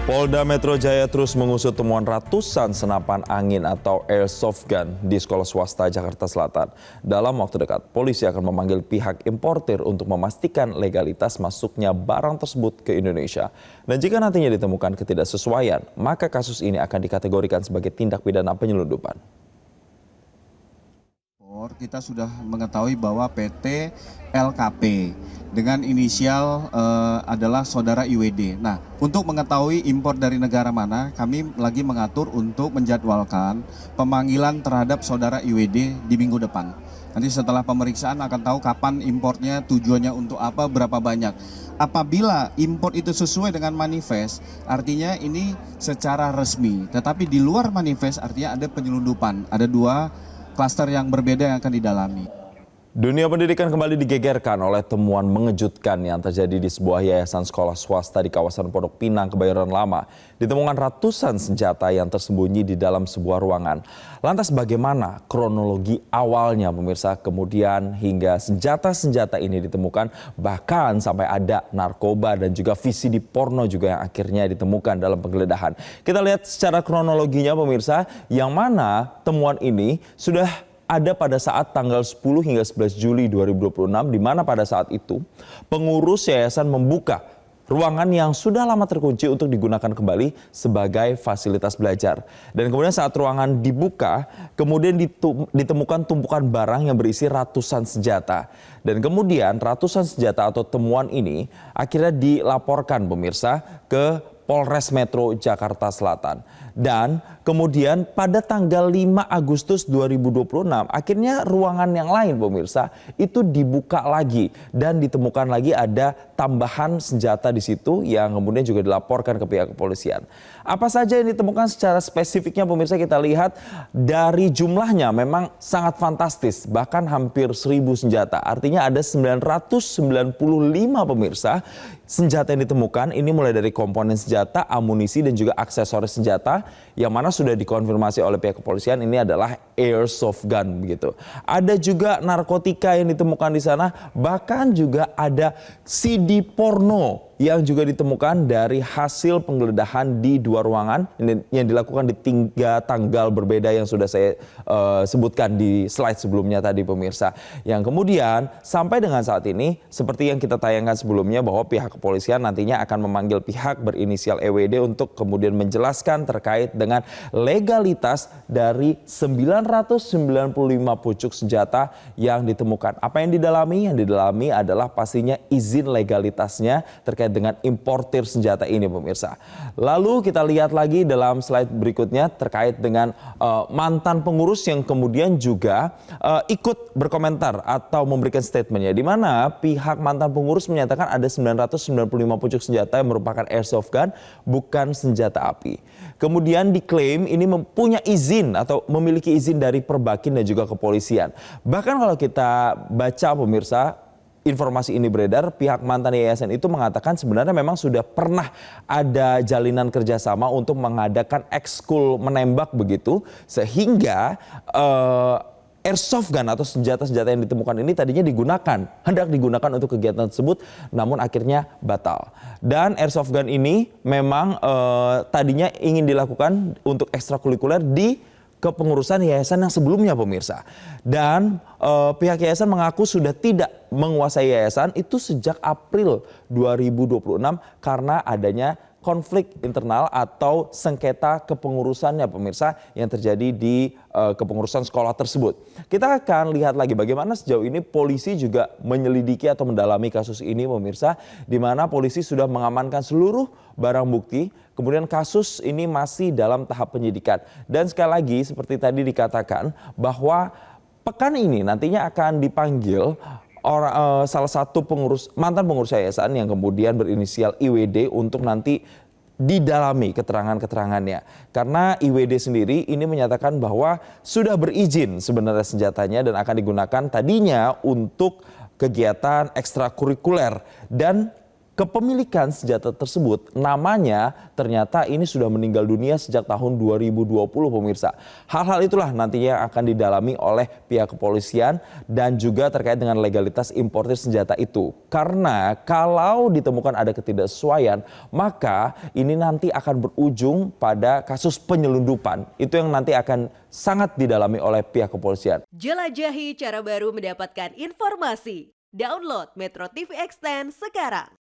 Polda Metro Jaya terus mengusut temuan ratusan senapan angin atau airsoft gun di sekolah swasta Jakarta Selatan. Dalam waktu dekat, polisi akan memanggil pihak importir untuk memastikan legalitas masuknya barang tersebut ke Indonesia. Dan jika nantinya ditemukan ketidaksesuaian, maka kasus ini akan dikategorikan sebagai tindak pidana penyelundupan. Kita sudah mengetahui bahwa PT LKP dengan inisial adalah saudara IWD. Nah, untuk mengetahui impor dari negara mana, kami lagi mengatur untuk menjadwalkan pemanggilan terhadap saudara IWD di minggu depan. Nanti setelah pemeriksaan akan tahu kapan importnya, tujuannya untuk apa, berapa banyak. Apabila impor itu sesuai dengan manifest, artinya ini secara resmi. Tetapi di luar manifest artinya ada penyelundupan. Ada dua klaster yang berbeda yang akan didalami. Dunia pendidikan kembali digegerkan oleh temuan mengejutkan yang terjadi di sebuah yayasan sekolah swasta di kawasan Pondok Pinang, Kebayoran Lama. Ditemukan ratusan senjata yang tersembunyi di dalam sebuah ruangan. Lantas bagaimana kronologi awalnya pemirsa, kemudian hingga senjata-senjata ini ditemukan, bahkan sampai ada narkoba dan juga VCD porno juga yang akhirnya ditemukan dalam penggeledahan. Kita lihat secara kronologinya pemirsa, yang mana temuan ini sudah ada pada saat tanggal 10 hingga 11 Juli 2026, di mana pada saat itu pengurus yayasan membuka ruangan yang sudah lama terkunci untuk digunakan kembali sebagai fasilitas belajar. Dan kemudian saat ruangan dibuka, kemudian ditemukan tumpukan barang yang berisi ratusan senjata. Dan kemudian ratusan senjata atau temuan ini akhirnya dilaporkan pemirsa ke Polres Metro Jakarta Selatan. Dan kemudian pada tanggal 5 Agustus 2026 akhirnya ruangan yang lain pemirsa itu dibuka lagi dan ditemukan lagi ada tambahan senjata di situ yang kemudian juga dilaporkan ke pihak kepolisian. Apa saja yang ditemukan secara spesifiknya pemirsa, kita lihat dari jumlahnya memang sangat fantastis, bahkan hampir 1000 senjata. Artinya ada 995 pemirsa senjata yang ditemukan. Ini mulai dari komponen senjata, amunisi dan juga aksesoris senjata yang mana sudah dikonfirmasi oleh pihak kepolisian ini adalah airsoft gun begitu. Ada juga narkotika yang ditemukan di sana, bahkan juga ada CD porno yang juga ditemukan dari hasil penggeledahan di dua ruangan yang dilakukan di 3 tanggal berbeda yang sudah saya sebutkan di slide sebelumnya tadi pemirsa. Yang kemudian sampai dengan saat ini seperti yang kita tayangkan sebelumnya bahwa pihak kepolisian nantinya akan memanggil pihak berinisial EWD untuk kemudian menjelaskan terkait dengan legalitas dari 995 pucuk senjata yang ditemukan. Apa yang didalami? Yang didalami adalah pastinya izin legalitasnya terkait dengan importir senjata ini pemirsa. Lalu kita lihat lagi dalam slide berikutnya terkait dengan mantan pengurus yang kemudian juga ikut berkomentar atau memberikan statementnya, di mana pihak mantan pengurus menyatakan ada 995 pucuk senjata yang merupakan airsoft gun, bukan senjata api. Kemudian diklaim ini mempunyai izin atau memiliki izin dari Perbakin dan juga kepolisian. Bahkan kalau kita baca pemirsa, informasi ini beredar, pihak mantan yayasan itu mengatakan sebenarnya memang sudah pernah ada jalinan kerjasama untuk mengadakan ekskul menembak begitu, sehingga airsoft gun atau senjata-senjata yang ditemukan ini tadinya hendak digunakan untuk kegiatan tersebut, namun akhirnya batal. Dan airsoft gun ini memang tadinya ingin dilakukan untuk ekstrakurikuler di kepengurusan yayasan yang sebelumnya pemirsa. Dan pihak yayasan mengaku sudah tidak menguasai yayasan itu sejak April 2026 karena adanya konflik internal atau sengketa kepengurusannya pemirsa yang terjadi di kepengurusan sekolah tersebut. Kita akan lihat lagi bagaimana sejauh ini polisi juga menyelidiki atau mendalami kasus ini pemirsa, di mana polisi sudah mengamankan seluruh barang bukti. Kemudian kasus ini masih dalam tahap penyidikan. Dan sekali lagi seperti tadi dikatakan bahwa pekan ini nantinya akan dipanggil salah satu mantan pengurus yayasan yang kemudian berinisial IWD untuk nanti didalami keterangan-keterangannya. Karena IWD sendiri ini menyatakan bahwa sudah berizin sebenarnya senjatanya dan akan digunakan tadinya untuk kegiatan ekstrakurikuler. Dan kepemilikan senjata tersebut namanya ternyata ini sudah meninggal dunia sejak tahun 2020 pemirsa. Hal-hal itulah nantinya akan didalami oleh pihak kepolisian dan juga terkait dengan legalitas importir senjata itu. Karena kalau ditemukan ada ketidaksesuaian, maka ini nanti akan berujung pada kasus penyelundupan. Itu yang nanti akan sangat didalami oleh pihak kepolisian. Jelajahi cara baru mendapatkan informasi. Download Metro TV Extend sekarang.